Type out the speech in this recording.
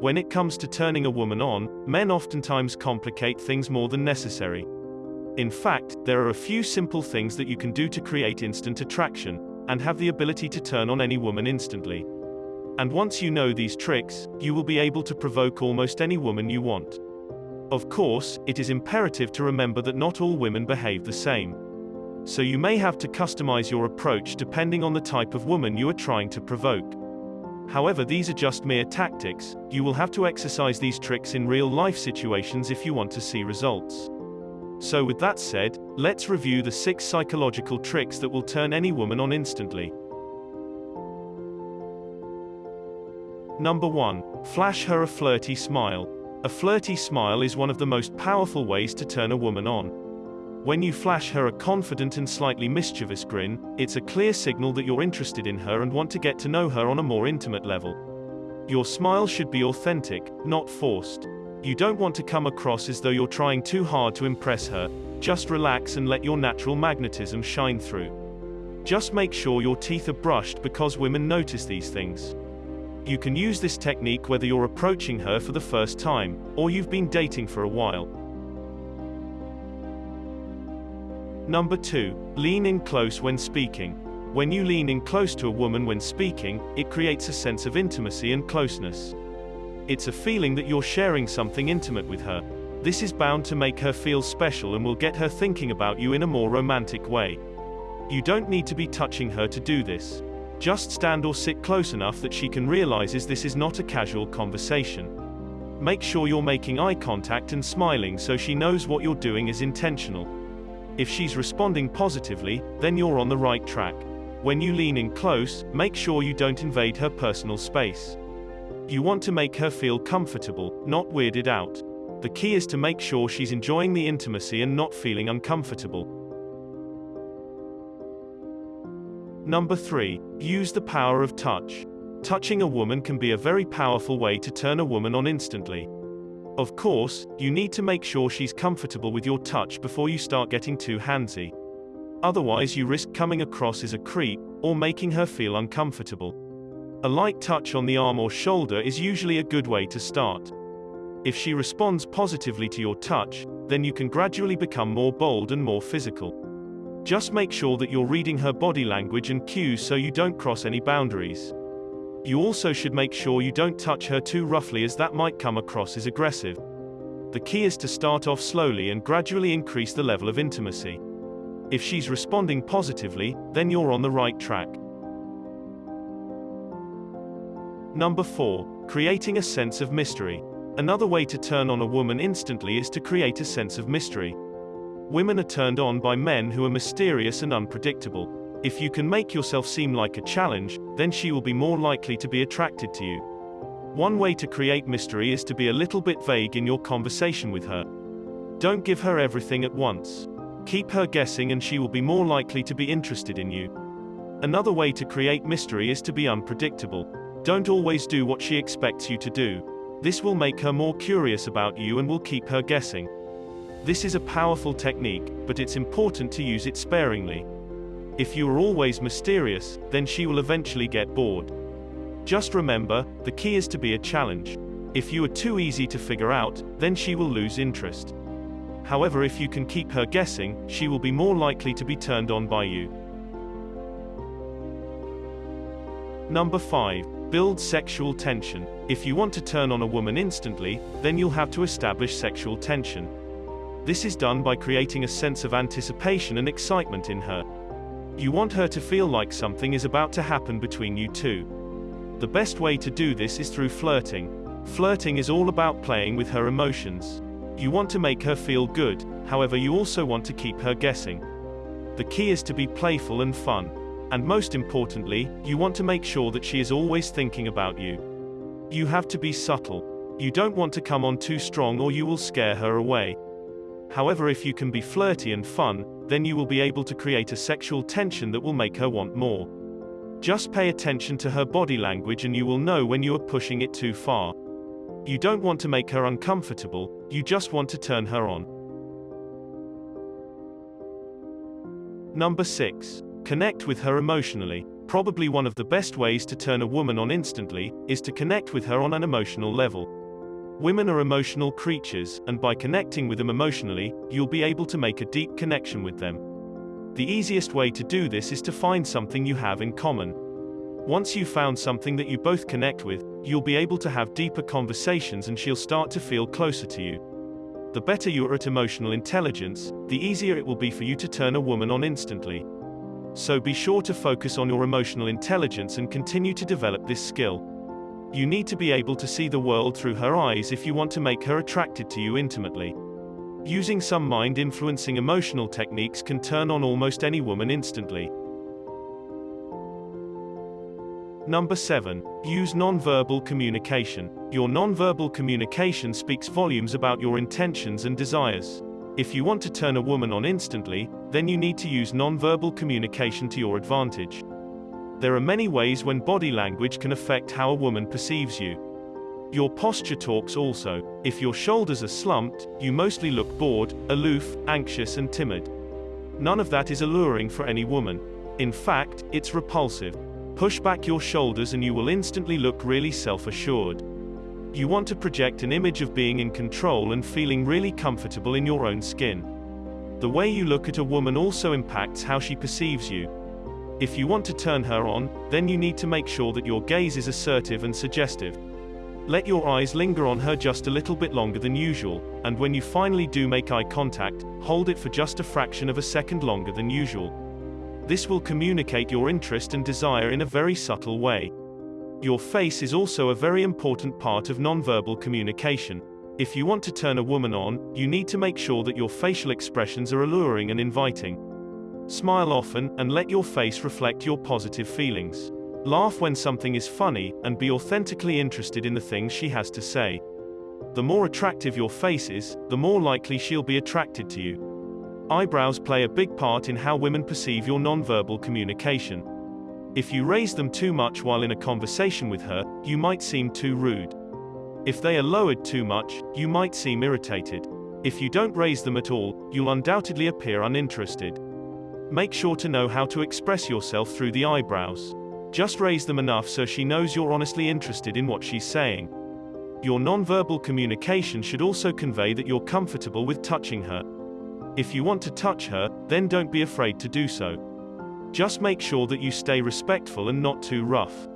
When it comes to turning a woman on, men oftentimes complicate things more than necessary. In fact, there are a few simple things that you can do to create instant attraction, and have the ability to turn on any woman instantly. And once you know these tricks, you will be able to provoke almost any woman you want. Of course, it is imperative to remember that not all women behave the same. So you may have to customize your approach depending on the type of woman you are trying to provoke. However, these are just mere tactics. You will have to exercise these tricks in real-life situations if you want to see results. So with that said, let's review the 6 psychological tricks that will turn any woman on instantly. Number 1. Flash her a flirty smile. A flirty smile is one of the most powerful ways to turn a woman on. When you flash her a confident and slightly mischievous grin, it's a clear signal that you're interested in her and want to get to know her on a more intimate level. Your smile should be authentic, not forced. You don't want to come across as though you're trying too hard to impress her. Just relax and let your natural magnetism shine through. Just make sure your teeth are brushed because women notice these things. You can use this technique whether you're approaching her for the first time, or you've been dating for a while. Number 2. Lean in close when speaking. When you lean in close to a woman when speaking, it creates a sense of intimacy and closeness. It's a feeling that you're sharing something intimate with her. This is bound to make her feel special and will get her thinking about you in a more romantic way. You don't need to be touching her to do this. Just stand or sit close enough that she can realize this is not a casual conversation. Make sure you're making eye contact and smiling so she knows what you're doing is intentional. If she's responding positively, then you're on the right track. When you lean in close, make sure you don't invade her personal space. You want to make her feel comfortable, not weirded out. The key is to make sure she's enjoying the intimacy and not feeling uncomfortable. Number 3. Use the power of touch. Touching a woman can be a very powerful way to turn a woman on instantly. Of course, you need to make sure she's comfortable with your touch before you start getting too handsy. Otherwise you risk coming across as a creep, or making her feel uncomfortable. A light touch on the arm or shoulder is usually a good way to start. If she responds positively to your touch, then you can gradually become more bold and more physical. Just make sure that you're reading her body language and cues so you don't cross any boundaries. You also should make sure you don't touch her too roughly, as that might come across as aggressive. The key is to start off slowly and gradually increase the level of intimacy. If she's responding positively, then you're on the right track. Number 4. Creating a sense of mystery. Another way to turn on a woman instantly is to create a sense of mystery. Women are turned on by men who are mysterious and unpredictable. If you can make yourself seem like a challenge, then she will be more likely to be attracted to you. One way to create mystery is to be a little bit vague in your conversation with her. Don't give her everything at once. Keep her guessing and she will be more likely to be interested in you. Another way to create mystery is to be unpredictable. Don't always do what she expects you to do. This will make her more curious about you and will keep her guessing. This is a powerful technique, but it's important to use it sparingly. If you are always mysterious, then she will eventually get bored. Just remember, the key is to be a challenge. If you are too easy to figure out, then she will lose interest. However, if you can keep her guessing, she will be more likely to be turned on by you. Number 5. Build sexual tension. If you want to turn on a woman instantly, then you'll have to establish sexual tension. This is done by creating a sense of anticipation and excitement in her. You want her to feel like something is about to happen between you two. The best way to do this is through flirting. Flirting is all about playing with her emotions. You want to make her feel good, however you also want to keep her guessing. The key is to be playful and fun. And most importantly, you want to make sure that she is always thinking about you. You have to be subtle. You don't want to come on too strong or you will scare her away. However, if you can be flirty and fun, then you will be able to create a sexual tension that will make her want more. Just pay attention to her body language and you will know when you are pushing it too far. You don't want to make her uncomfortable, you just want to turn her on. Number 6. Connect with her emotionally. Probably one of the best ways to turn a woman on instantly is to connect with her on an emotional level. Women are emotional creatures, and by connecting with them emotionally, you'll be able to make a deep connection with them. The easiest way to do this is to find something you have in common. Once you've found something that you both connect with, you'll be able to have deeper conversations and she'll start to feel closer to you. The better you are at emotional intelligence, the easier it will be for you to turn a woman on instantly. So be sure to focus on your emotional intelligence and continue to develop this skill. You need to be able to see the world through her eyes if you want to make her attracted to you intimately. Using some mind-influencing emotional techniques can turn on almost any woman instantly. Number 7. Use nonverbal communication. Your nonverbal communication speaks volumes about your intentions and desires. If you want to turn a woman on instantly, then you need to use nonverbal communication to your advantage. There are many ways when body language can affect how a woman perceives you. Your posture talks also. If your shoulders are slumped, you mostly look bored, aloof, anxious and timid. None of that is alluring for any woman. In fact, it's repulsive. Push back your shoulders and you will instantly look really self-assured. You want to project an image of being in control and feeling really comfortable in your own skin. The way you look at a woman also impacts how she perceives you. If you want to turn her on, then you need to make sure that your gaze is assertive and suggestive. Let your eyes linger on her just a little bit longer than usual, and when you finally do make eye contact, hold it for just a fraction of a second longer than usual. This will communicate your interest and desire in a very subtle way. Your face is also a very important part of nonverbal communication. If you want to turn a woman on, you need to make sure that your facial expressions are alluring and inviting. Smile often, and let your face reflect your positive feelings. Laugh when something is funny, and be authentically interested in the things she has to say. The more attractive your face is, the more likely she'll be attracted to you. Eyebrows play a big part in how women perceive your nonverbal communication. If you raise them too much while in a conversation with her, you might seem too rude. If they are lowered too much, you might seem irritated. If you don't raise them at all, you'll undoubtedly appear uninterested. Make sure to know how to express yourself through the eyebrows. Just raise them enough so she knows you're honestly interested in what she's saying. Your nonverbal communication should also convey that you're comfortable with touching her. If you want to touch her, then don't be afraid to do so. Just make sure that you stay respectful and not too rough.